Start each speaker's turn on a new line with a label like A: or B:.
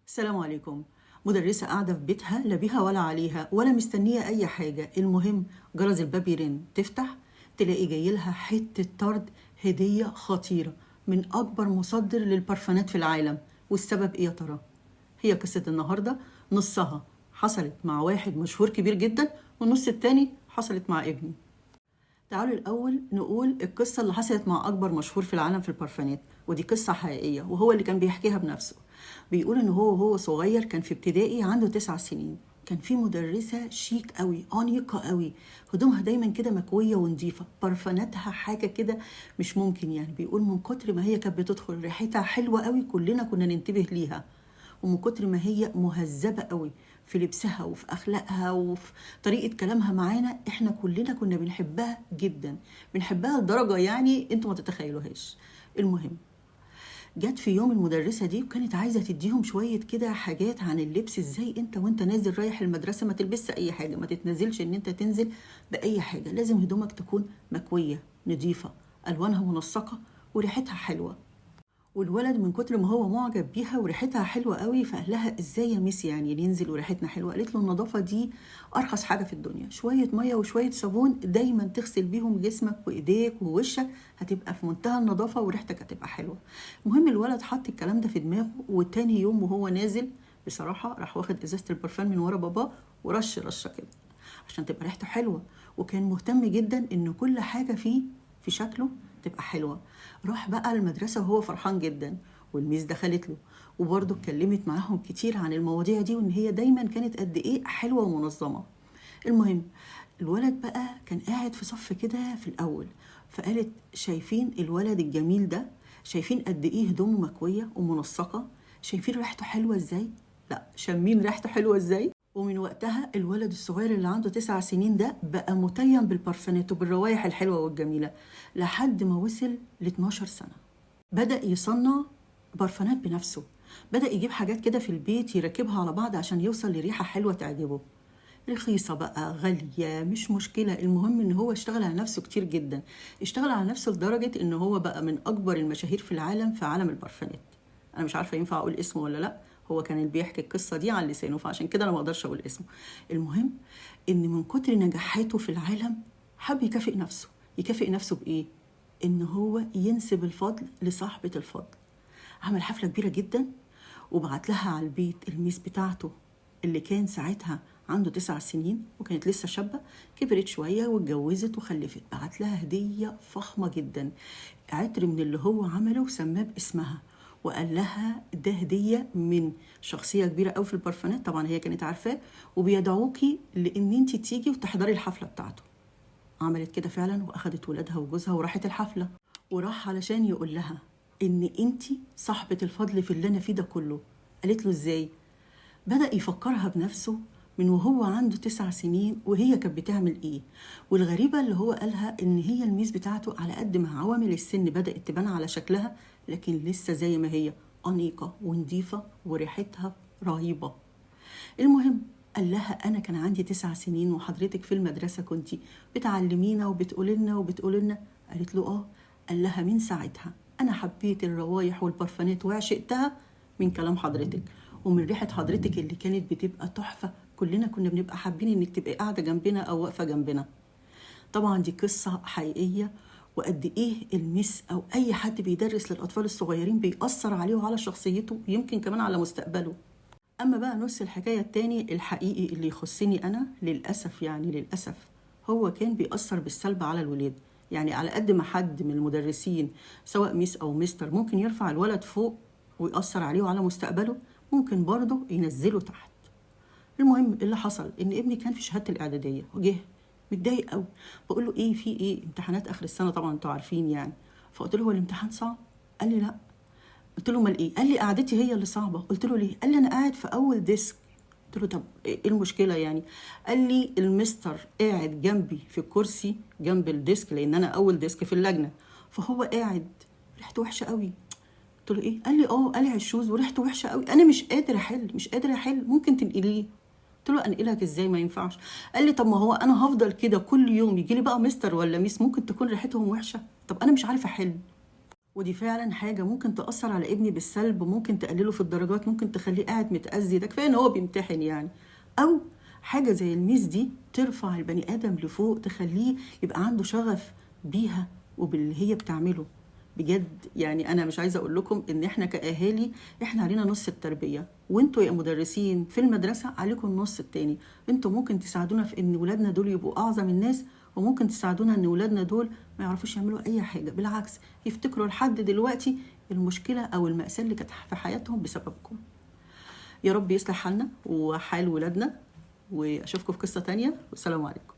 A: السلام عليكم. مدرسة قاعدة في بيتها لا بيها ولا عليها ولا مستنية أي حاجة. المهم جرس الباب يرن، تفتح تلاقي جايلها حتة طرد هدية خطيرة من أكبر مصدر للبرفانات في العالم. والسبب إيه يا ترى؟ هي قصة النهاردة نصها حصلت مع واحد مشهور كبير جدا، والنص التاني حصلت مع ابني. تعالوا الأول نقول القصة اللي حصلت مع أكبر مشهور في العالم في البرفانات، ودي قصة حقيقية وهو اللي كان بيحكيها بنفسه. بيقول إن هو صغير كان في ابتدائي عنده 9 سنين. كان في مدرسة شيك قوي أنيقة قوي، هدومها دايما كده مكوية ونظيفة، برفاناتها حاجة كده مش ممكن. يعني بيقول من كتر ما هي كانت بتدخل ريحتها حلوة قوي كلنا كنا ننتبه ليها، ومن كتر ما هي مهذبة قوي في لبسها وفي أخلاقها وفي طريقة كلامها معانا، احنا كلنا كنا بنحبها جدا، بنحبها لدرجة يعني انتوا ما تتخيلوهاش. المهم جت في يوم المدرسة دي وكانت عايزة تديهم شوية كده حاجات عن اللبس، ازاي انت وانت نازل رايح المدرسة ما تلبسش اي حاجة، ما تتنزلش ان انت تنزل بأي حاجة، لازم هدومك تكون مكوية نظيفة، ألوانها منسقة وريحتها حلوة. والولد من كتر ما هو معجب بيها وريحتها حلوة قوي فقال لها ازاي يا ميس يعني ننزل وريحتنا حلوة؟ قالت له النظافة دي ارخص حاجة في الدنيا، شوية مية وشوية صابون دايما تغسل بيهم جسمك وايديك ووشك، هتبقى في منتهى النظافة وريحتك هتبقى حلوة. المهم الولد حط الكلام ده في دماغه، وتاني يوم وهو نازل بصراحة راح واخد ازازة البرفان من ورا باباه ورش رشة كده عشان تبقى ريحته حلوة، وكان مهتم جدا ان كل حاجة فيه في شكله تبقى حلوة. راح بقى المدرسة وهو فرحان جدا، والميس دخلت له وبرضه اتكلمت معاهم كتير عن المواضيع دي، وان هي دايما كانت قد ايه حلوة ومنظمة. المهم الولد بقى كان قاعد في صف كده في الاول، فقالت شايفين الولد الجميل ده؟ شايفين قد ايه هدومه مكوية ومنسقة؟ شايفين ريحته حلوة ازاي؟ لا شامين ريحته حلوة ازاي؟ ومن وقتها الولد الصغير اللي عنده 9 سنين ده بقى متيم بالبرفانات وبالروايح الحلوة والجميلة لحد ما وصل ل 12 سنة. بدأ يصنع برفانات بنفسه، بدأ يجيب حاجات كده في البيت يركبها على بعض عشان يوصل لريحة حلوة تعجبه. رخيصة بقى غالية مش مشكلة، المهم ان هو اشتغل على نفسه كتير جدا، اشتغل على نفسه لدرجة ان هو بقى من اكبر المشاهير في العالم في عالم البرفانات. انا مش عارفة ينفع اقول اسمه ولا لا، هو كان اللي بيحكي القصة دي عن لسانه فعشان كده انا ما اقدرش اقول اسمه. المهم ان من كتر نجاحاته في العالم حب يكافئ نفسه. يكافئ نفسه بايه؟ ان هو ينسب الفضل لصاحبة الفضل. عمل حفلة كبيرة جدا وبعت لها على البيت الميس بتاعته اللي كان ساعتها عنده 9 سنين وكانت لسه شابة، كبرت شوية واتجوزت وخلفت، بعت لها هدية فخمة جدا، عطر من اللي هو عمله وسماه باسمها، وقال لها ده هدية من شخصية كبيرة قوي في البرفانات، طبعا هي كانت عارفاه، وبيدعوكي لان انت تيجي وتحضري الحفلة بتاعته. عملت كده فعلا واخدت ولادها وجوزها وراحت الحفلة، وراح علشان يقول لها ان انتي صاحبة الفضل في اللي انا فيه ده كله. قالت له ازاي؟ بدأ يفكرها بنفسه من وهو عنده 9 سنين وهي كانت بتعمل ايه. والغريبة اللي هو قالها ان هي الميس بتاعته على قد ما عوامل السن بدأت تبان على شكلها لكن لسه زي ما هي أنيقة ونظيفة وريحتها رهيبة. المهم قال لها انا كان عندي 9 سنين وحضرتك في المدرسة كنتي بتعلمينا وبتقولي لنا. قالت له اه. قال لها من ساعتها انا حبيت الروايح والبرفانات وعشقتها من كلام حضرتك ومن ريحة حضرتك اللي كانت بتبقى تحفة، كلنا كنا بنبقى حابين انك تبقى قاعدة جنبنا او واقفة جنبنا. طبعا دي قصة حقيقية، وقد ايه المس او اي حد بيدرس للاطفال الصغيرين بيأثر عليه وعلى شخصيته يمكن كمان على مستقبله. اما بقى نص الحكاية التاني الحقيقي اللي يخصني انا، للأسف يعني للأسف هو كان بيأثر بالسلب على الولاد. يعني على قد ما حد من المدرسين سواء ميس او مستر ممكن يرفع الولد فوق ويأثر عليه وعلى مستقبله، ممكن برضه ينزله تحت. المهم اللي حصل ان ابني كان في شهاده الاعداديه وجه متضايق قوي. بقول له ايه في ايه؟ امتحانات اخر السنه طبعا انتوا عارفين يعني. فقلت له هو الامتحان صعب؟ قال لي لا. قلت له امال ايه؟ قال لي قعدتي هي اللي صعبه. قلت له ليه؟ قال لي انا قاعد في اول ديسك. قلت له طب ايه المشكله يعني؟ قال لي المستر قاعد جنبي في الكرسي جنب الديسك لان انا اول ديسك في اللجنه، فهو قاعد ريحته وحشه قوي. قلت له ايه؟ قال لي اه قلع الشوز وريحته وحشه قوي، انا مش قادر احل ممكن تنقليه. قلت له انقلك ازاي؟ ما ينفعش. قال لي طب ما هو انا هفضل كده كل يوم يجي لي بقى مستر ولا ميس ممكن تكون ريحتهم وحشه، طب انا مش عارفه احل. ودي فعلا حاجة ممكن تأثر على ابني بالسلب، ممكن تقلله في الدرجات، ممكن تخليه قاعد متأذي، ده كفاية ان هو بيمتحن يعني. او حاجة زي الميس دي ترفع البني آدم لفوق، تخليه يبقى عنده شغف بيها وباللي هي بتعمله. بجد يعني انا مش عايزه اقول لكم ان احنا كاهالي احنا علينا نص التربيه، وانتوا يا مدرسين في المدرسه عليكم النص التاني. انتوا ممكن تساعدونا في ان ولادنا دول يبقوا اعظم الناس، وممكن تساعدونا ان ولادنا دول ما يعرفوش يعملوا اي حاجه، بالعكس يفتكروا لحد دلوقتي المشكله او المأساة اللي كانت في حياتهم بسببكم. يا رب يصلح حالنا وحال ولادنا، واشوفكم في قصه تانية، والسلام عليكم.